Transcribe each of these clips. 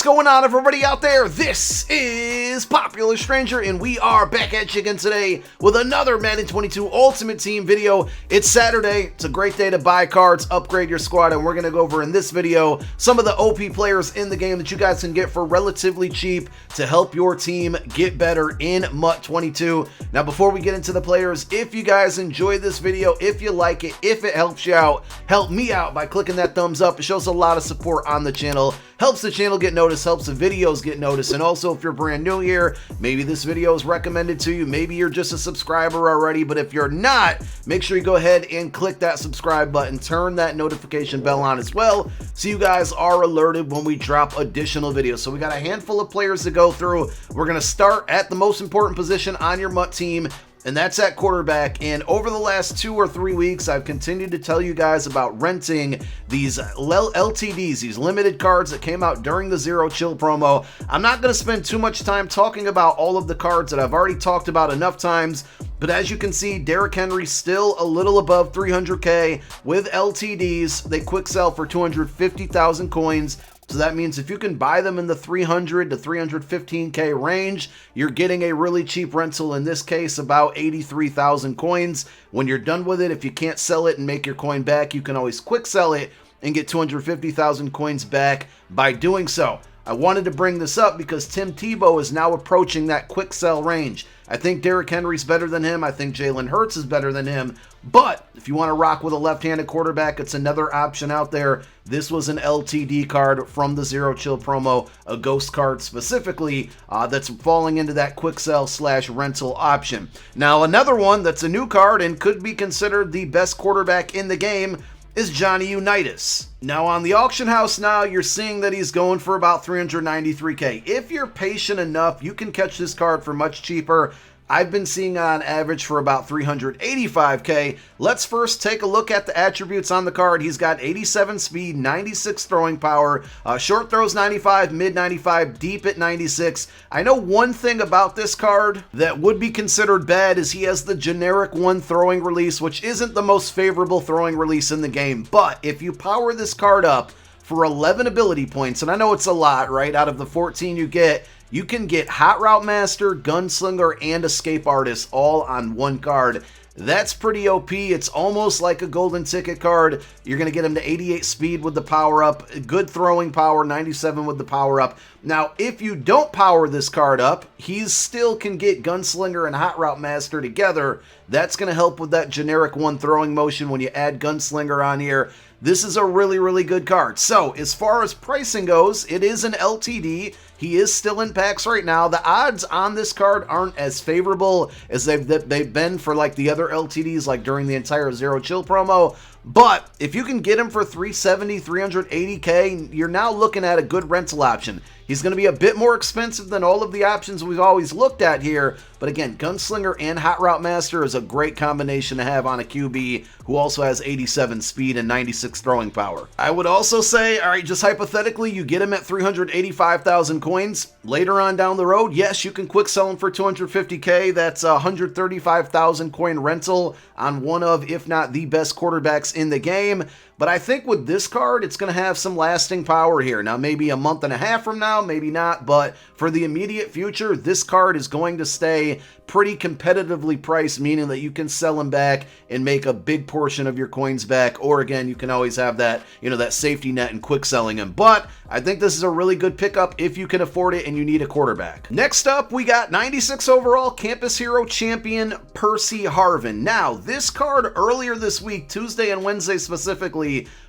What's going on, everybody out there? This is Popular Stranger, and we are back at you again today with another Madden 22 Ultimate Team video. It's Saturday. It's a great day to buy cards, upgrade your squad, and we're going to go over in this video some of the OP players in the game that you guys can get for relatively cheap to help your team get better in MUT 22. Now, before we get into the players, if you guys enjoy this video, if you like it, if it helps you out, help me out by clicking that thumbs up. It shows a lot of support on the channel, helps the channel get noticed, helps the videos get noticed. And also, if you're brand new here, maybe this video is recommended to you, maybe you're just a subscriber already, but if you're not, make sure you go ahead and click that subscribe button, turn that notification bell on as well, so you guys are alerted when we drop additional videos. So we got a handful of players to go through. We're going to start at the most important position on your MUT team, and that's at quarterback. And over the last 2 or 3 weeks, I've continued to tell you guys about renting these LTDs, these limited cards that came out during the Zero Chill promo. I'm not going to spend too much time talking about all of the cards that I've already talked about enough times, but as you can see, Derrick Henry still a little above 300K with LTDs. They quick sell for 250,000 coins. So that means if you can buy them in the 300 to 315K range, you're getting a really cheap rental, in this case about 83,000 coins. When you're done with it, if you can't sell it and make your coin back, you can always quick sell it and get 250,000 coins back by doing so. I wanted to bring this up because Tim Tebow is now approaching that quick sell range. I think Derrick Henry's better than him. I think Jalen Hurts is better than him. But if you want to rock with a left-handed quarterback, it's another option out there. This was an LTD card from the Zero Chill promo, a ghost card specifically, that's falling into that quick sell / rental option. Now, another one that's a new card and could be considered the best quarterback in the game is Johnny Unitas. Now, on the auction house now, you're seeing that he's going for about 393K. If you're patient enough, you can catch this card for much cheaper. I've been seeing on average for about 385K. Let's first take a look at the attributes on the card. He's got 87 speed, 96 throwing power, short throws 95, mid 95, deep at 96. I know one thing about this card that would be considered bad is he has the generic 1 throwing release, which isn't the most favorable throwing release in the game. But if you power this card up for 11 ability points, and I know it's a lot, right? Out of the 14 you get, you can get Hot Route Master, Gunslinger, and Escape Artist all on one card. That's pretty OP. It's almost like a golden ticket card. You're going to get him to 88 speed with the power up, good throwing power, 97 with the power up. Now, if you don't power this card up, he still can get Gunslinger and Hot Route Master together. That's going to help with that generic 1 throwing motion when you add Gunslinger on here. This is a really, really good card. So, as far as pricing goes, it is an LTD. He is still in packs right now. The odds on this card aren't as favorable as they've been for like the other LTDs, like during the entire Zero Chill promo. But if you can get him for 370, 380K, you're now looking at a good rental option. He's going to be a bit more expensive than all of the options we've always looked at here. But again, Gunslinger and Hot Route Master is a great combination to have on a QB who also has 87 speed and 96 throwing power. I would also say, all right, just hypothetically, you get him at 385,000 coins. Later on down the road, yes, you can quick sell him for 250K. That's a 135,000 coin rental on one of, if not the best quarterbacks in the game. But I think with this card, it's going to have some lasting power here. Now, maybe a month and a half from now, maybe not. But for the immediate future, this card is going to stay pretty competitively priced, meaning that you can sell him back and make a big portion of your coins back. Or again, you can always have that, that safety net and quick selling him. But I think this is a really good pickup if you can afford it and you need a quarterback. Next up, we got 96 overall Campus Hero champion Percy Harvin. Now, this card earlier this week, Tuesday and Wednesday specifically,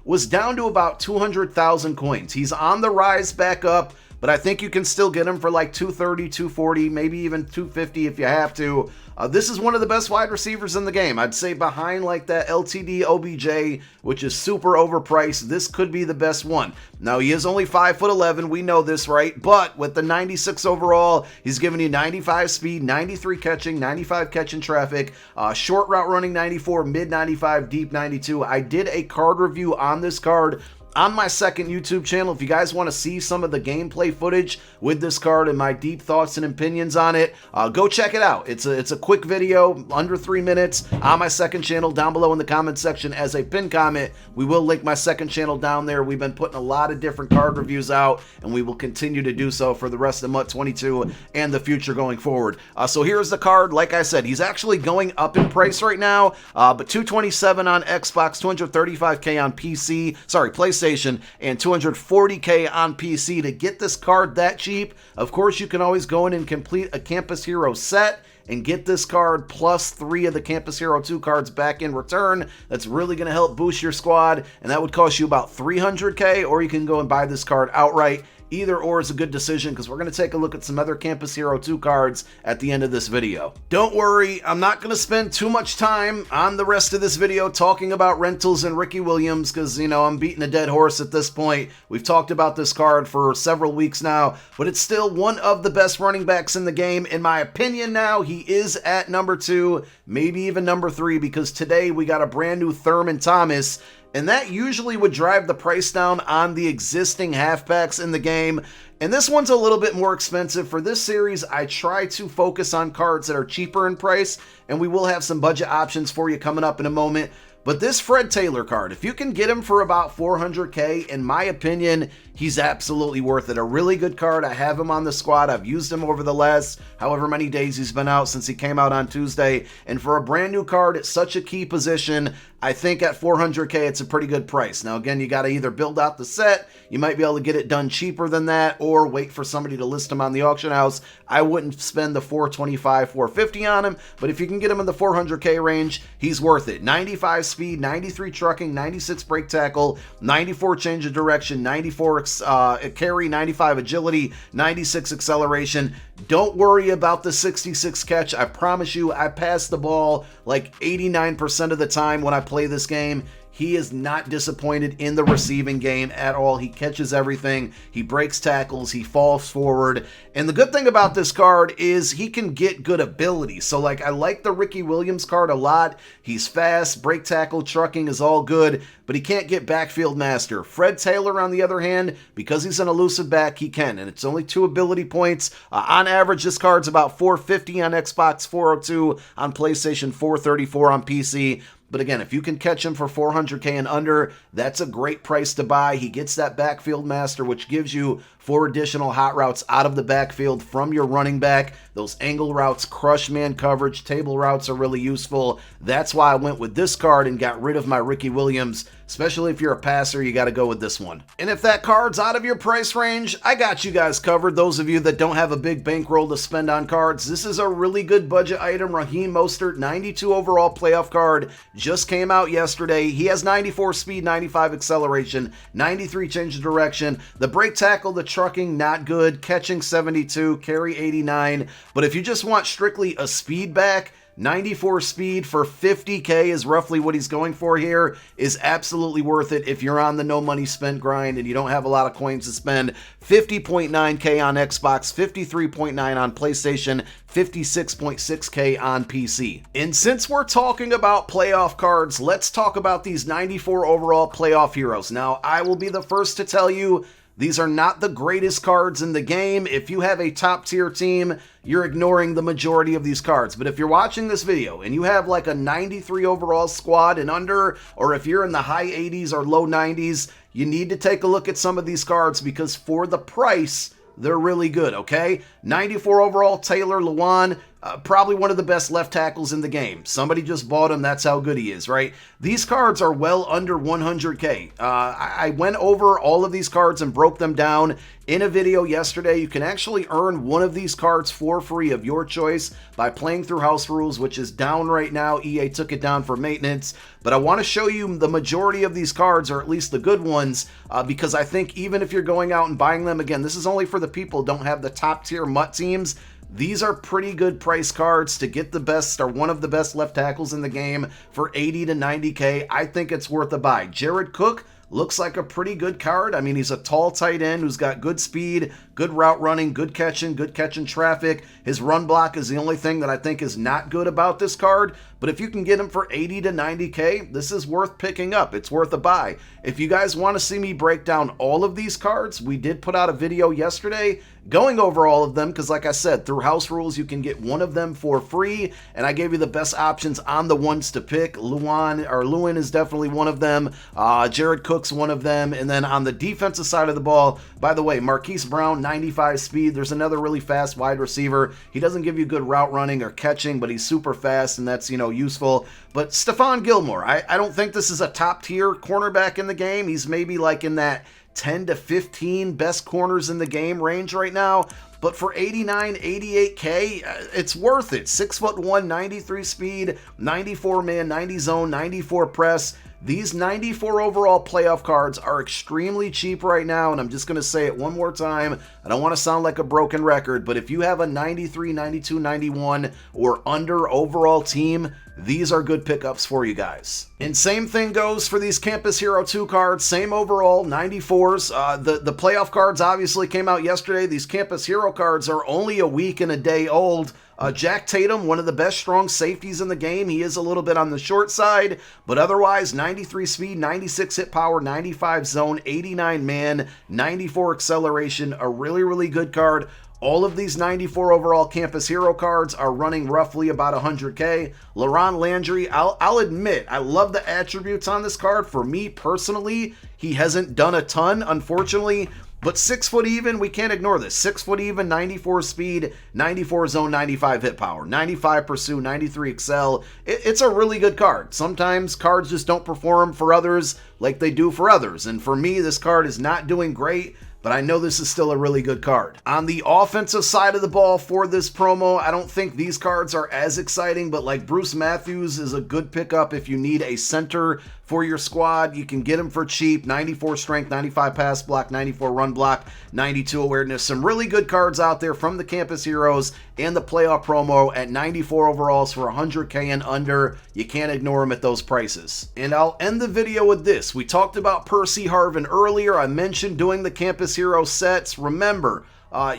was down to about 200,000 coins. He's on the rise back up, but I think you can still get him for like 230, 240, maybe even 250 if you have to. This is one of the best wide receivers in the game. I'd say behind like that LTD OBJ, which is super overpriced, this could be the best one. Now, he is only 5'11", we know this, right? But with the 96 overall, he's giving you 95 speed, 93 catching, 95 catching traffic, short route running 94, mid 95, deep 92. I did a card review on this card on my second YouTube channel. If you guys want to see some of the gameplay footage with this card and my deep thoughts and opinions on it, go check it out. It's a quick video, under 3 minutes, on my second channel. Down below in the comment section as a pinned comment, we will link my second channel down there. We've been putting a lot of different card reviews out, and we will continue to do so for the rest of MUT 22 and the future going forward. So here's the card. Like I said, he's actually going up in price right now, but $227 on Xbox, $235K on PlayStation, and $240K on PC. To get this card that cheap, of course, you can always go in and complete a Campus Hero set and get this card plus 3 of the Campus Hero 2 cards back in return. That's really going to help boost your squad, and that would cost you about $300K, or you can go and buy this card outright. Either or is a good decision, because we're going to take a look at some other Campus Hero 2 cards at the end of this video. Don't worry, I'm not going to spend too much time on the rest of this video talking about rentals and Ricky Williams, because, you know, I'm beating a dead horse at this point. We've talked about this card for several weeks now, but it's still one of the best running backs in the game. In my opinion now, he is at number 2, maybe even number 3, because today we got a brand new Thurman Thomas, and that usually would drive the price down on the existing halfbacks in the game. And this one's a little bit more expensive. For this series, I try to focus on cards that are cheaper in price, and we will have some budget options for you coming up in a moment. But this Fred Taylor card, if you can get him for about $400K, in my opinion, he's absolutely worth it. A really good card. I have him on the squad. I've used him over the last however many days he's been out since he came out on Tuesday. And for a brand new card at such a key position, I think at $400K, it's a pretty good price. Now, again, you got to either build out the set, you might be able to get it done cheaper than that, or wait for somebody to list him on the auction house. I wouldn't spend the $425, $450 on him, but if you can get him in the $400K range, he's worth it. 95 speed, 93 trucking, 96 brake tackle, 94 change of direction, 94 carry, 95 agility, 96 acceleration. Don't worry about the 66 catch. I promise you, I pass the ball like 89% of the time when I play this game. He is not disappointed in the receiving game at all. He catches everything. He breaks tackles. He falls forward. And the good thing about this card is he can get good ability. So, like, I like the Ricky Williams card a lot. He's fast. Break tackle, trucking is all good, but he can't get backfield master. Fred Taylor, on the other hand, because he's an elusive back, he can. And it's only 2 ability points. On average, this card's about $450 on Xbox, $402 on PlayStation, $434 on PC. But again, if you can catch him for $400K and under, that's a great price to buy. He gets that backfield master, which gives you 4 additional hot routes out of the backfield from your running back. Those angle routes, crush man coverage, table routes are really useful. That's why I went with this card and got rid of my Ricky Williams. Especially if you're a passer, you got to go with this one. And if that card's out of your price range, I got you guys covered. Those of you that don't have a big bankroll to spend on cards, this is a really good budget item. Raheem Moster, 92 overall playoff card, just came out yesterday. He has 94 speed, 95 acceleration, 93 change of direction. The brake tackle, the trucking, not good. Catching, 72, carry, 89. But if you just want strictly a speed back, 94 speed for $50K is roughly what he's going for here, is absolutely worth it if you're on the no money spent grind and you don't have a lot of coins to spend. 50.9K on Xbox, 53.9 on PlayStation, 56.6K on PC. And since we're talking about playoff cards, let's talk about these 94 overall playoff heroes. Now, I will be the first to tell you, these are not the greatest cards in the game. If you have a top tier team, you're ignoring the majority of these cards. But if you're watching this video and you have like a 93 overall squad and under, or if you're in the high 80s or low 90s, you need to take a look at some of these cards, because for the price, they're really good, okay? 94 overall, Taylor Lewan, probably one of the best left tackles in the game. Somebody just bought him. That's how good he is, right? These cards are well under 100K. I went over all of these cards and broke them down in a video yesterday. You can actually earn one of these cards for free of your choice by playing through House Rules, which is down right now. EA took it down for maintenance. But I want to show you the majority of these cards, or at least the good ones, because I think even if you're going out and buying them, again, this is only for the people who don't have the top tier MUT teams. These are pretty good price cards to get the best, or one of the best left tackles in the game for 80 to 90K. I think it's worth a buy. Jared Cook looks like a pretty good card. I mean, he's a tall tight end who's got good speed, good route running, good catching traffic. His run block is the only thing that I think is not good about this card, but if you can get him for 80 to 90K, this is worth picking up. It's worth a buy. If you guys want to see me break down all of these cards, we did put out a video yesterday going over all of them, because like I said, through house rules, you can get one of them for free, and I gave you the best options on the ones to pick. Lewin is definitely one of them. Jared Cook's one of them. And then on the defensive side of the ball, by the way, Marquise Brown, 95 speed. There's another really fast wide receiver. He doesn't give you good route running or catching, but he's super fast, and that's, useful. But Stephon Gilmore, I don't think this is a top tier cornerback in the game. He's maybe like in that 10 to 15 best corners in the game range right now. But for 89, 88K, it's worth it. 6'1", 93 speed, 94 man, 90 zone, 94 press. These 94 overall playoff cards are extremely cheap right now, and I'm just going to say it one more time. I don't want to sound like a broken record, but if you have a 93, 92, 91 or under overall team, these are good pickups for you guys. And same thing goes for these Campus Hero 2 cards, same overall, 94s. The playoff cards obviously came out yesterday. These Campus Hero cards are only a week and a day old. Jack Tatum, one of the best strong safeties in the game. He is a little bit on the short side, but otherwise 93 speed, 96 hit power, 95 zone, 89 man, 94 acceleration, a really, really good card. All of these 94 overall Campus Hero cards are running roughly about 100K. LaRon Landry, I'll admit, I love the attributes on this card. For me personally, he hasn't done a ton, unfortunately. But 6 foot even, we can't ignore this. 6 foot even, 94 speed, 94 zone, 95 hit power, 95 pursue, 93 excel. It's a really good card. Sometimes cards just don't perform for others like they do for others. And for me, this card is not doing great, but I know this is still a really good card. On the offensive side of the ball for this promo, I don't think these cards are as exciting, but like Bruce Matthews is a good pickup if you need a center for your squad. You can get him for cheap. 94 strength, 95 pass block, 94 run block, 92 awareness. Some really good cards out there from the Campus Heroes and the playoff promo at 94 overalls for 100K and under. You can't ignore them at those prices. And I'll end the video with this. We talked about Percy Harvin earlier. I mentioned doing the Campus Hero sets. Remember,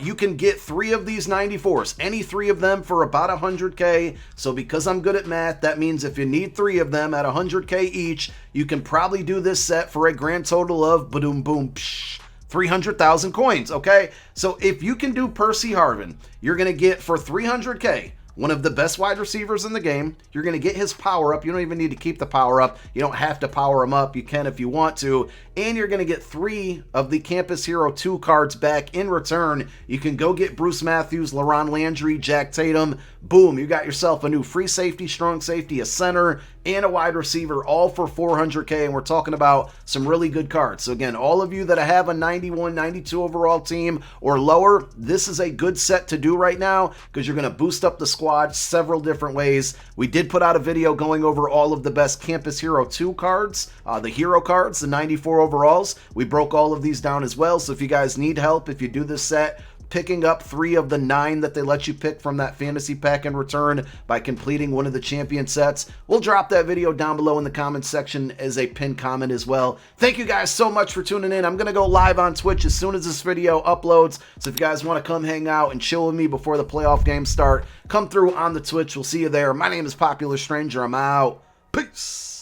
you can get 3 of these 94s, any 3 of them for about 100K. So because I'm good at math, that means if you need 3 of them at 100K each, you can probably do this set for a grand total of ba-doom boom psh, 300,000 coins, okay? So if you can do Percy Harvin, you're going to get for 300K one of the best wide receivers in the game. You're going to get his power up. You don't even need to keep the power up. You don't have to power him up. You can if you want to. And you're going to get 3 of the Campus Hero 2 cards back in return. You can go get Bruce Matthews, LaRon Landry, Jack Tatum. Boom, you got yourself a new free safety, strong safety, a center, and a wide receiver, all for 400K. And we're talking about some really good cards. So again, all of you that have a 91, 92 overall team or lower, this is a good set to do right now because you're going to boost up the squad several different ways. We did put out a video going over all of the best Campus Hero 2 cards, the hero cards, the 94 overalls. We broke all of these down as well. So if you guys need help, if you do this set, picking up 3 of the 9 that they let you pick from that fantasy pack in return by completing one of the champion sets, we'll drop that video down below in the comments section as a pinned comment as well. Thank you guys so much for tuning in. I'm going to go live on Twitch as soon as this video uploads. So if you guys want to come hang out and chill with me before the playoff games start, come through on the Twitch. We'll see you there. My name is Popular Stranger. I'm out. Peace.